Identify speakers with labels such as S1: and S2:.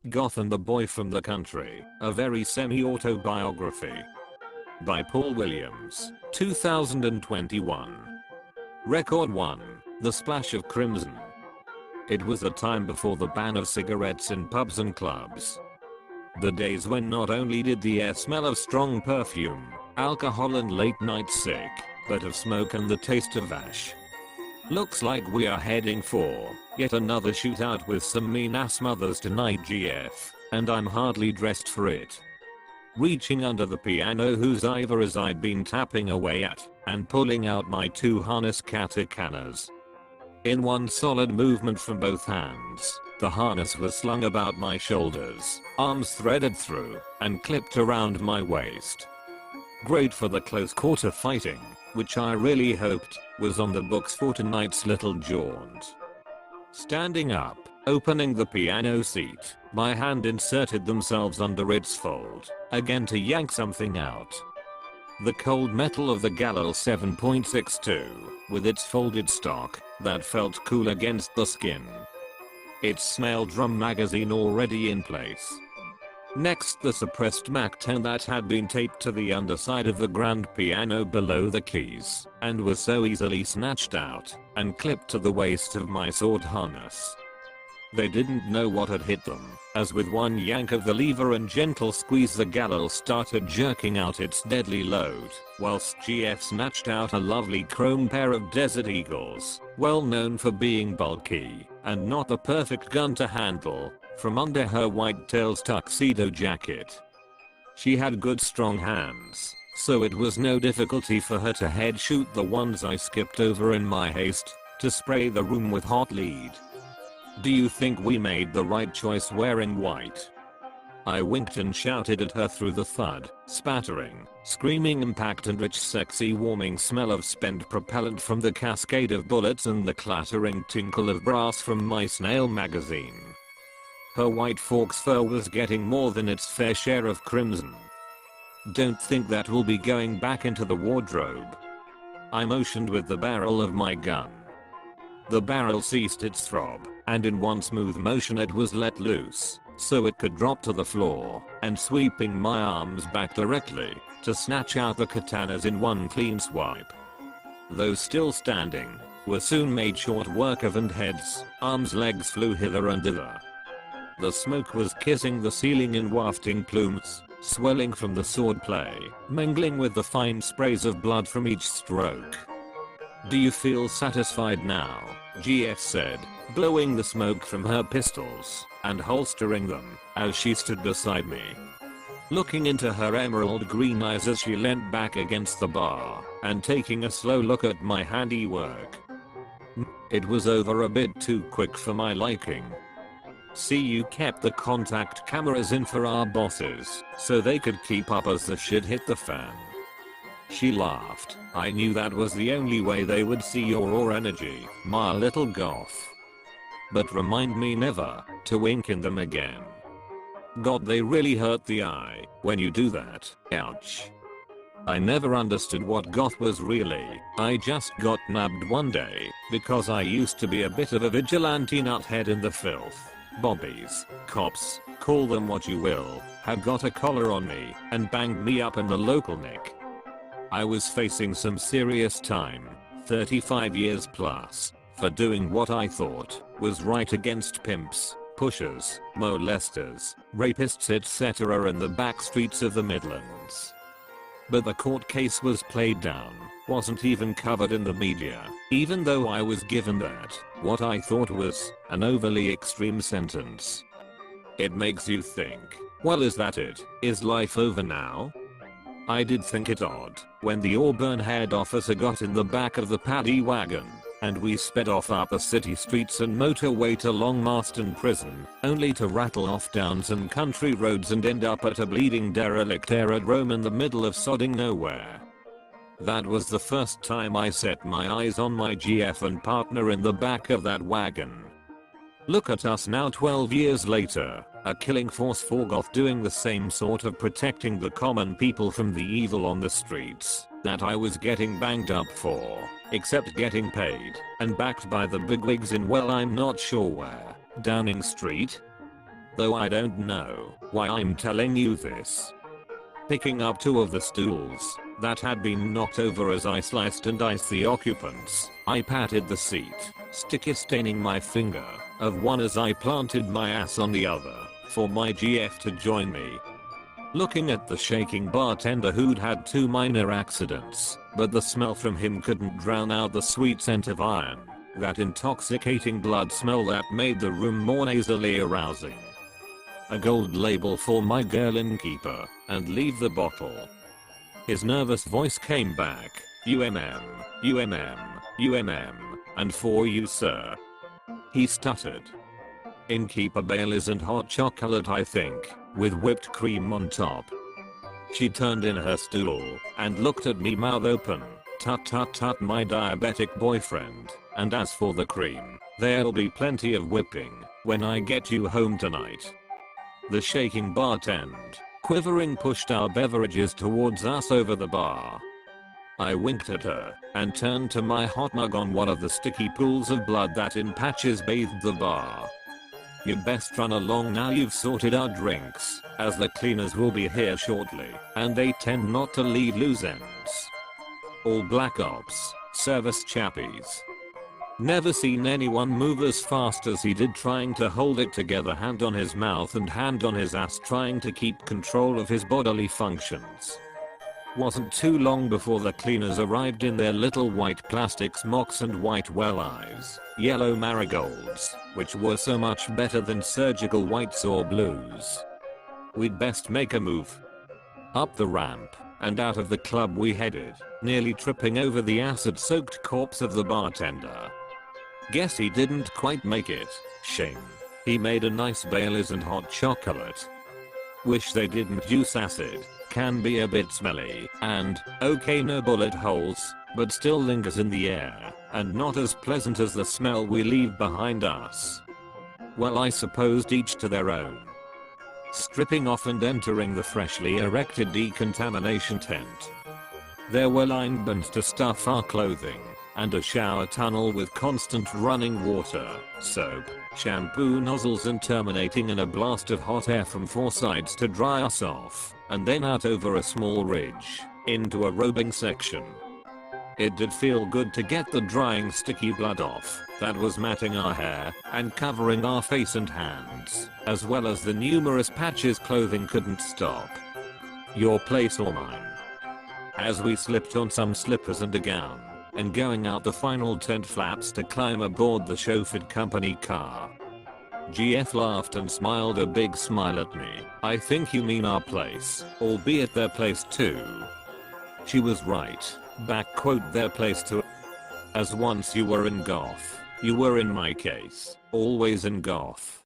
S1: Goth and the Boy from the Country, a very semi-autobiography. By Paul Williams, 2021. Record 1, The Splash of Crimson. It was a time before the ban of cigarettes in pubs and clubs. The days when not only did the air smell of strong perfume, alcohol and late night sick, but of smoke and the taste of ash. Looks like we are heading for yet another shootout with some mean ass mothers tonight, GF, and I'm hardly dressed for it. Reaching under the piano whose ivories I'd been tapping away at, and pulling out my 2 harness katanas. In one solid movement from both hands, the harness was slung about my shoulders, arms threaded through, and clipped around my waist. Great for the close quarter fighting, which I really hoped was on the books for tonight's little jaunt. Standing up, opening the piano seat, my hand inserted themselves under its fold, again to yank something out. The cold metal of the Galil 7.62, with its folded stock, that felt cool against the skin. Its small drum magazine already in place. Next, the suppressed Mac 10 that had been taped to the underside of the grand piano below the keys, and was so easily snatched out, and clipped to the waist of my sword harness. They didn't know what had hit them, as with one yank of the lever and gentle squeeze the Galil started jerking out its deadly load, whilst GF snatched out a lovely chrome pair of Desert Eagles, well known for being bulky, and not the perfect gun to handle, from under her white tails tuxedo jacket. She had good strong hands, so it was no difficulty for her to head shoot the ones I skipped over in my haste to spray the room with hot lead. Do you think we made the right choice wearing white? I winked and shouted at her through the thud, spattering, screaming impact and rich sexy warming smell of spent propellant from the cascade of bullets and the clattering tinkle of brass from my snail magazine. Her white fox fur was getting more than its fair share of crimson. Don't think that will be going back into the wardrobe. I motioned with the barrel of my gun. The barrel ceased its throb, and in one smooth motion it was let loose, so it could drop to the floor, and sweeping my arms back directly, to snatch out the katanas in one clean swipe. Those still standing, were soon made short work of, and heads, arms, legs flew hither and thither. The smoke was kissing the ceiling in wafting plumes, swelling from the sword play, mingling with the fine sprays of blood from each stroke. Do you feel satisfied now? GF said, blowing the smoke from her pistols, and holstering them, as she stood beside me. Looking into her emerald green eyes as she leant back against the bar, and taking a slow look at my handiwork. It was over a bit too quick for my liking. See, you kept the contact cameras in for our bosses, so they could keep up as the shit hit the fan. She laughed. I knew that was the only way they would see your raw energy, my little Goth. But remind me never to wink in them again. God, they really hurt the eye when you do that. Ouch. I never understood what Goth was really. I just got nabbed one day because I used to be a bit of a vigilante nuthead in the filth. Bobbies, cops, call them what you will, had got a collar on me and banged me up in the local nick. I was facing some serious time, 35 years plus, for doing what I thought was right against pimps, pushers, molesters, rapists, etc. in the back streets of the Midlands. But the court case was played down, wasn't even covered in the media, even though I was given that, what I thought was, an overly extreme sentence. It makes you think, well, is that it? Is life over now? I did think it odd when the auburn-haired officer got in the back of the paddy wagon, and we sped off up the city streets and motorway to Long Marston Prison, only to rattle off downs and country roads and end up at a bleeding derelict aerodrome in the middle of sodding nowhere. That was the first time I set my eyes on my GF and partner in the back of that wagon. Look at us now 12 years later, a killing force for Goth doing the same sort of protecting the common people from the evil on the streets that I was getting banged up for, except getting paid and backed by the bigwigs in, well, I'm not sure where, Downing Street? though I don't know why I'm telling you this. Picking up two of the stools that had been knocked over as I sliced and diced the occupants, I patted the seat, sticky staining my finger, of one as I planted my ass on the other, for my GF to join me. Looking at the shaking bartender who'd had two minor accidents, but the smell from him couldn't drown out the sweet scent of iron, that intoxicating blood smell that made the room more nasally arousing. A gold label for my girl innkeeper, and leave the bottle. His nervous voice came back, UMM, UMM, UMM, and for you sir. He stuttered. Innkeeper Baileys and hot chocolate I think, with whipped cream on top. She turned in her stool, and looked at me mouth open, tut tut tut my diabetic boyfriend, and as for the cream, there'll be plenty of whipping, when I get you home tonight. The shaking bartender, quivering pushed our beverages towards us over the bar. I winked at her, and turned to my hot mug on one of the sticky pools of blood that in patches bathed the bar. You'd best run along now you've sorted our drinks, as the cleaners will be here shortly, and they tend not to leave loose ends. All black ops, service chappies. Never seen anyone move as fast as he did trying to hold it together, hand on his mouth and hand on his ass trying to keep control of his bodily functions. Wasn't too long before the cleaners arrived in their little white plastic smocks and white well eyes, yellow marigolds, which were so much better than surgical whites or blues. We'd best make a move. Up the ramp, and out of the club we headed, nearly tripping over the acid-soaked corpse of the bartender. Guess he didn't quite make it, shame. He made a nice Baileys and hot chocolate. Wish they didn't use acid. Can be a bit smelly, and, okay no bullet holes, but still lingers in the air, and not as pleasant as the smell we leave behind us. Well I supposed each to their own. Stripping off and entering the freshly erected decontamination tent. There were line bins to stuff our clothing, and a shower tunnel with constant running water, soap, shampoo nozzles and terminating in a blast of hot air from four sides to dry us off, and then out over a small ridge, into a robing section. It did feel good to get the drying sticky blood off, that was matting our hair, and covering our face and hands, as well as the numerous patches clothing couldn't stop. Your place or mine? As we slipped on some slippers and a gown, and going out the final tent flaps to climb aboard the chauffeured company car. GF laughed and smiled a big smile at me. I think you mean our place, albeit their place too. She was right, backquote their place too. As once you were in Goth, you were in my case, always in Goth.